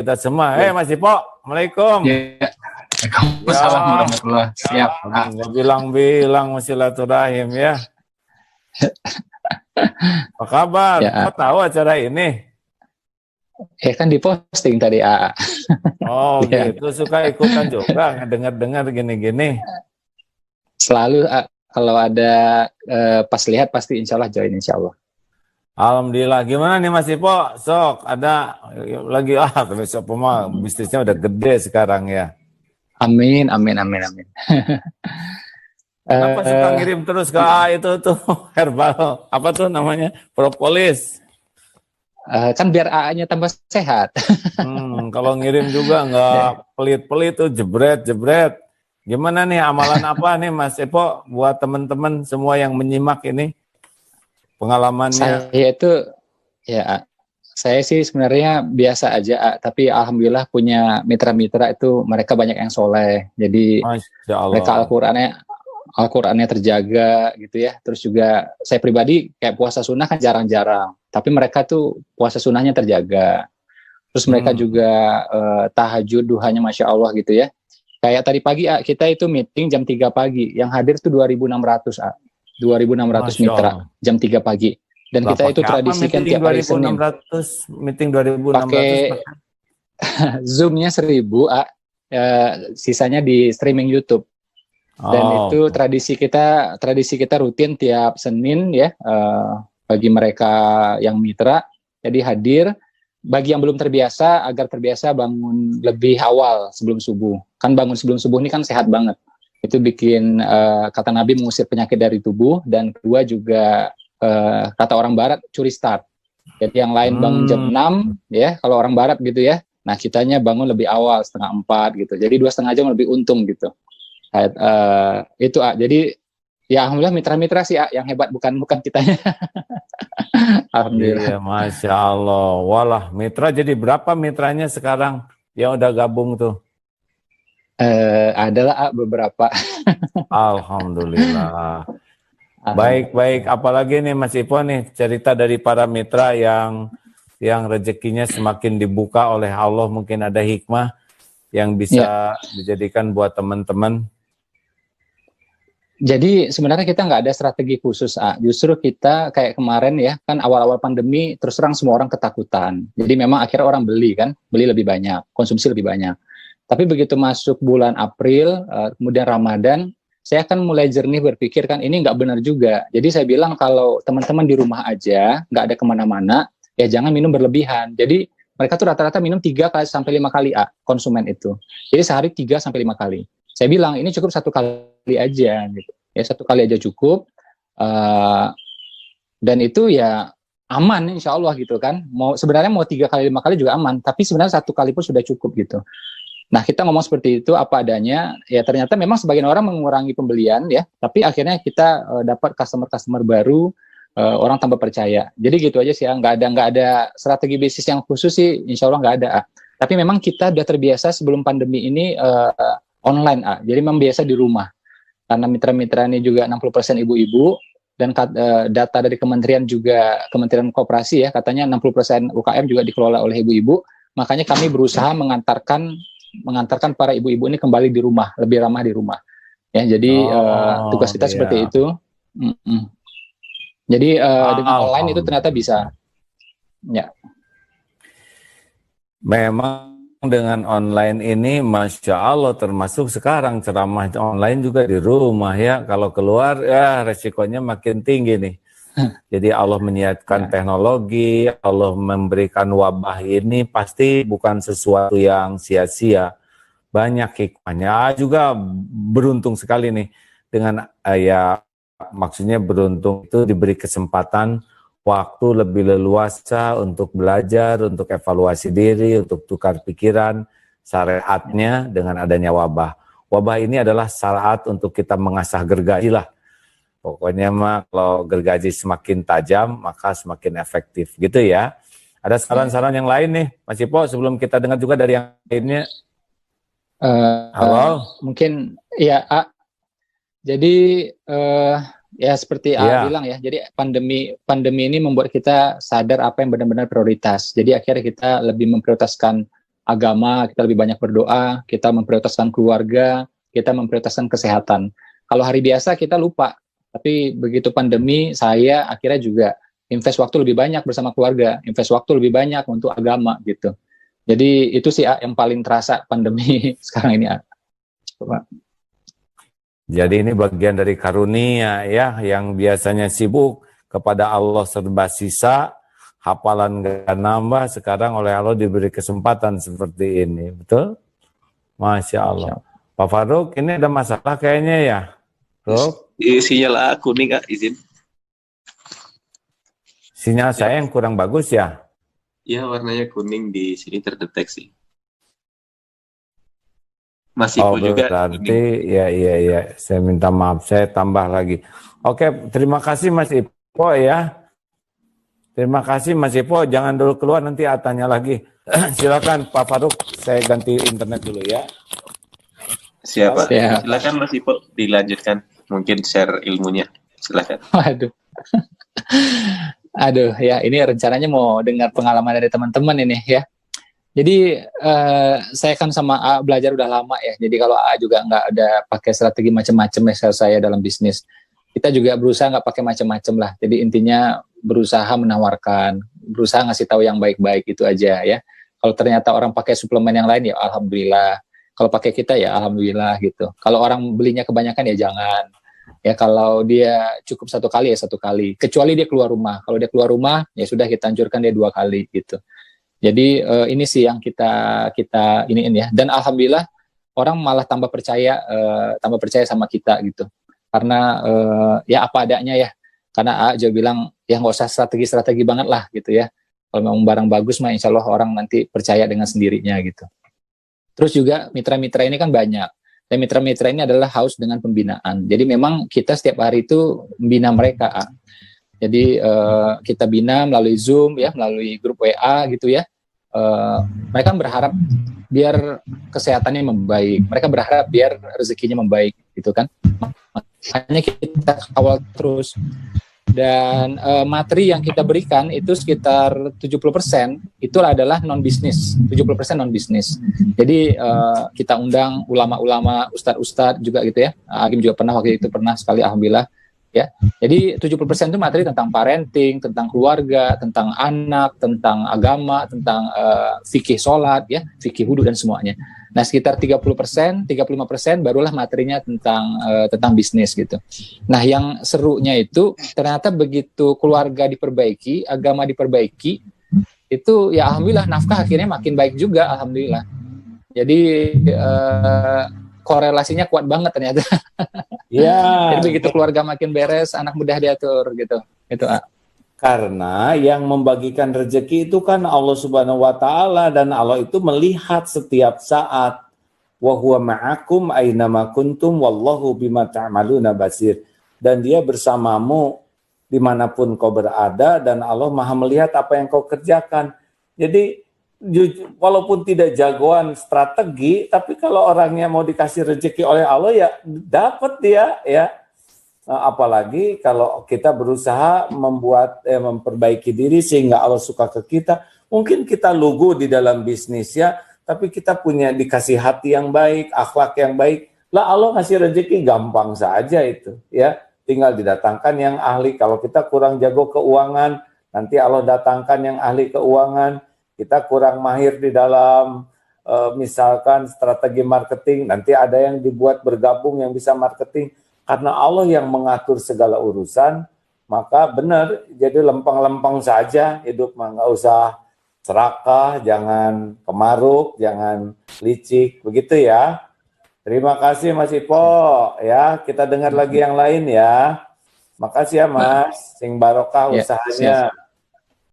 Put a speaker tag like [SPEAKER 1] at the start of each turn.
[SPEAKER 1] kita semua. Mas Ipo, Assalamualaikum.
[SPEAKER 2] Ya. Waalaikumsalam warahmatullahi wabarakatuh. Siap.
[SPEAKER 1] Nggak bilang-bilang silaturahim ya. Apa kabar?
[SPEAKER 2] Ya,
[SPEAKER 1] Kau tahu acara ini?
[SPEAKER 2] kan diposting tadi A.
[SPEAKER 1] Oh
[SPEAKER 2] Ya.
[SPEAKER 1] gitu, suka ikutan juga, dengar-dengar gini-gini.
[SPEAKER 2] Selalu kalau ada pas lihat pasti insya Allah join insya Allah.
[SPEAKER 1] Alhamdulillah. Gimana nih Mas Ipo? Sok ada lagi besok mah bisnisnya udah gede sekarang ya.
[SPEAKER 2] Amin.
[SPEAKER 1] Kenapa suka ngirim terus ke itu tuh herbal apa tuh namanya propolis?
[SPEAKER 2] Kan biar A-nya tambah sehat.
[SPEAKER 1] Kalau ngirim juga nggak pelit-pelit tuh jebret. Gimana nih amalan apa nih Mas Ipo buat teman-teman semua yang menyimak ini pengalamannya?
[SPEAKER 2] Saya sih sebenarnya biasa aja, tapi alhamdulillah punya mitra-mitra itu mereka banyak yang soleh. Jadi mereka Al-Qur'annya terjaga gitu ya. Terus juga saya pribadi kayak puasa sunnah kan jarang-jarang, tapi mereka tuh puasa sunnahnya terjaga. Terus mereka juga tahajud duhanya Masya Allah gitu ya. Kayak tadi pagi kita itu meeting jam 3 pagi, yang hadir tuh 2.600 2.600 mitra jam 3 pagi. Dan kita itu tradisikan tiap hari Senin.
[SPEAKER 1] Meeting 2.600
[SPEAKER 2] pakai Zoom-nya 1.000 sisanya di streaming YouTube. Dan itu tradisi kita rutin tiap Senin ya, bagi mereka yang mitra. Jadi hadir. Bagi yang belum terbiasa, agar terbiasa bangun lebih awal sebelum subuh. Kan bangun sebelum subuh ini kan sehat banget. Itu bikin kata Nabi mengusir penyakit dari tubuh, dan kedua juga kata orang Barat curi start. Jadi yang lain bangun jam 6 ya, kalau orang Barat gitu ya. Nah kitanya bangun lebih awal 3:30 gitu. Jadi 2,5 jam lebih untung gitu. Itu jadi ya alhamdulillah mitra-mitra sih yang hebat, bukan kitanya. Alhamdulillah.
[SPEAKER 1] Iya, Masya Allah. Walah, mitra jadi berapa mitranya sekarang yang udah gabung tuh?
[SPEAKER 2] Adalah beberapa.
[SPEAKER 1] Alhamdulillah. Baik. Apalagi nih Mas Ipo nih cerita dari para mitra yang rezekinya semakin dibuka oleh Allah, mungkin ada hikmah yang bisa dijadikan buat teman-teman.
[SPEAKER 2] Jadi sebenarnya kita nggak ada strategi khusus, justru kita kayak kemarin ya, kan awal-awal pandemi terus terang semua orang ketakutan. Jadi memang akhirnya orang beli lebih banyak, konsumsi lebih banyak. Tapi begitu masuk bulan April, kemudian Ramadan, saya kan mulai jernih berpikir kan ini nggak benar juga. Jadi saya bilang kalau teman-teman di rumah aja, nggak ada kemana-mana, ya jangan minum berlebihan. Jadi mereka tuh rata-rata minum 3 sampai 5 kali konsumen itu. Jadi sehari 3 sampai 5 kali. Saya bilang ini cukup 1 kali aja gitu. Ya 1 kali aja cukup. Dan itu ya aman insya Allah gitu kan. Sebenarnya mau 3 kali 5 kali juga aman, tapi sebenarnya 1 kali pun sudah cukup gitu. Nah kita ngomong seperti itu apa adanya. Ya ternyata memang sebagian orang mengurangi pembelian ya, tapi akhirnya kita dapat customer baru, orang tambah percaya. Jadi gitu aja sih ya. Nggak ada strategi bisnis yang khusus sih, insya Allah nggak ada. Tapi memang kita udah terbiasa sebelum pandemi ini online jadi memang biasa di rumah. Karena mitra-mitra ini juga 60% ibu-ibu, dan data dari kementerian juga, Kementerian Koperasi ya, katanya 60% UKM juga dikelola oleh ibu-ibu. Makanya kami berusaha mengantarkan para ibu-ibu ini kembali di rumah, lebih ramah di rumah. Ya, jadi tugas kita seperti itu. Jadi dengan online itu ternyata bisa. Ya.
[SPEAKER 1] Memang dengan online ini Masya Allah, termasuk sekarang ceramah online juga di rumah ya. Kalau keluar ya resikonya makin tinggi nih. Jadi Allah menyiapkan teknologi, Allah memberikan wabah ini pasti bukan sesuatu yang sia-sia. Banyak hikmahnya. Juga beruntung sekali nih dengan maksudnya beruntung itu diberi kesempatan waktu lebih leluasa untuk belajar, untuk evaluasi diri, untuk tukar pikiran, syariatnya dengan adanya wabah. Wabah ini adalah saat untuk kita mengasah gergaji lah. Pokoknya mah kalau gergaji semakin tajam, maka semakin efektif gitu ya. Ada saran-saran yang lain nih, Mas Ipo, sebelum kita dengar juga dari yang lainnya. Halo?
[SPEAKER 2] Mungkin ya, jadi ya seperti bilang ya, jadi pandemi ini membuat kita sadar apa yang benar-benar prioritas. Jadi akhirnya kita lebih memprioritaskan agama, kita lebih banyak berdoa, kita memprioritaskan keluarga, kita memprioritaskan kesehatan. Kalau hari biasa kita lupa, tapi begitu pandemi, saya akhirnya juga invest waktu lebih banyak bersama keluarga, invest waktu lebih banyak untuk agama gitu. Jadi itu sih yang paling terasa pandemi sekarang ini. Pak.
[SPEAKER 1] Jadi ini bagian dari karunia ya, yang biasanya sibuk kepada Allah serba sisa, hafalan gak nambah, sekarang oleh Allah diberi kesempatan seperti ini, betul? Masya Allah. Pak Faruk, ini ada masalah kayaknya ya, Ruk?
[SPEAKER 3] Sinyal kuning Kak, izin.
[SPEAKER 1] Sinyal saya yang kurang bagus ya?
[SPEAKER 3] Ya, warnanya kuning di sini terdeteksi. Masih juga
[SPEAKER 1] berarti
[SPEAKER 3] kuning.
[SPEAKER 1] ya, saya minta maaf, saya tambah lagi. Oke, terima kasih Mas Ipo ya. Terima kasih Mas Ipo, jangan dulu keluar, nanti tanya lagi. Silakan Pak Faruk, saya ganti internet dulu ya.
[SPEAKER 3] Siapa? Ya. Silakan Mas Ipo dilanjutkan, mungkin share ilmunya. Silakan.
[SPEAKER 2] Waduh. Aduh, ya ini rencananya mau dengar pengalaman dari teman-teman ini ya. Jadi saya kan sama A belajar udah lama ya. Jadi kalau A juga nggak ada pakai strategi macam-macam ya saya dalam bisnis. Kita juga berusaha nggak pakai macam-macam lah. Jadi intinya berusaha menawarkan, berusaha ngasih tahu yang baik-baik itu aja ya. Kalau ternyata orang pakai suplemen yang lain ya alhamdulillah. Kalau pakai kita ya alhamdulillah gitu. Kalau orang belinya kebanyakan ya jangan. Ya kalau dia cukup 1 kali ya 1 kali. Kecuali dia keluar rumah. Kalau dia keluar rumah ya sudah kita anjurkan dia 2 kali gitu. Jadi ini sih yang kita iniin ya. Dan alhamdulillah orang malah tambah percaya sama kita gitu. Karena ya apa adanya ya. Karena A juga bilang ya nggak usah strategi banget lah gitu ya. Kalau memang barang bagus mah insya Allah orang nanti percaya dengan sendirinya gitu. Terus juga mitra-mitra ini kan banyak. Dan mitra-mitra ini adalah haus dengan pembinaan. Jadi memang kita setiap hari itu membina mereka. Jadi kita bina melalui Zoom ya, melalui grup WA gitu ya. Mereka berharap biar kesehatannya membaik. Mereka berharap biar rezekinya membaik gitu kan. Makanya kita kawal terus. Dan materi yang kita berikan itu sekitar 70% itu adalah non-bisnis, 70% non-bisnis. Jadi kita undang ulama-ulama, ustadz-ustadz juga gitu ya. Hakim juga waktu itu pernah sekali alhamdulillah ya. Jadi 70% itu materi tentang parenting, tentang keluarga, tentang anak, tentang agama, tentang fikih sholat ya, fikih wudu dan semuanya. Nah, sekitar 30%, 35% barulah materinya tentang bisnis gitu. Nah, yang serunya itu ternyata begitu keluarga diperbaiki, agama diperbaiki, itu ya alhamdulillah nafkah akhirnya makin baik juga alhamdulillah. Jadi korelasinya kuat banget ternyata.
[SPEAKER 1] Ya.
[SPEAKER 2] Jadi begitu keluarga makin beres, anak mudah diatur gitu. Itu
[SPEAKER 1] Karena yang membagikan rezeki itu kan Allah Subhanahu wa taala, dan Allah itu melihat setiap saat. Wa huwa ma'akum aina ma kuntum wallahu bima ta'maluna basir. Dan dia bersamamu dimanapun kau berada, dan Allah Maha melihat apa yang kau kerjakan. Jadi walaupun tidak jagoan strategi, tapi kalau orangnya mau dikasih rezeki oleh Allah ya dapat dia ya. Apalagi kalau kita berusaha memperbaiki diri sehingga Allah suka ke kita. Mungkin kita lugu di dalam bisnis ya, tapi kita punya dikasih hati yang baik, akhlak yang baik. Lah Allah ngasih rezeki gampang saja itu ya. Tinggal didatangkan yang ahli. Kalau kita kurang jago keuangan, nanti Allah datangkan yang ahli keuangan. Kita kurang mahir di dalam misalkan strategi marketing, nanti ada yang dibuat bergabung yang bisa marketing. Karena Allah yang mengatur segala urusan, maka benar, jadi lempeng-lempeng saja hidup, nggak usah serakah, jangan kemaruk, jangan licik, begitu ya. Terima kasih Mas Ipo, ya kita dengar lagi yang lain ya. Makasih ya Mas, sing barokah usahanya.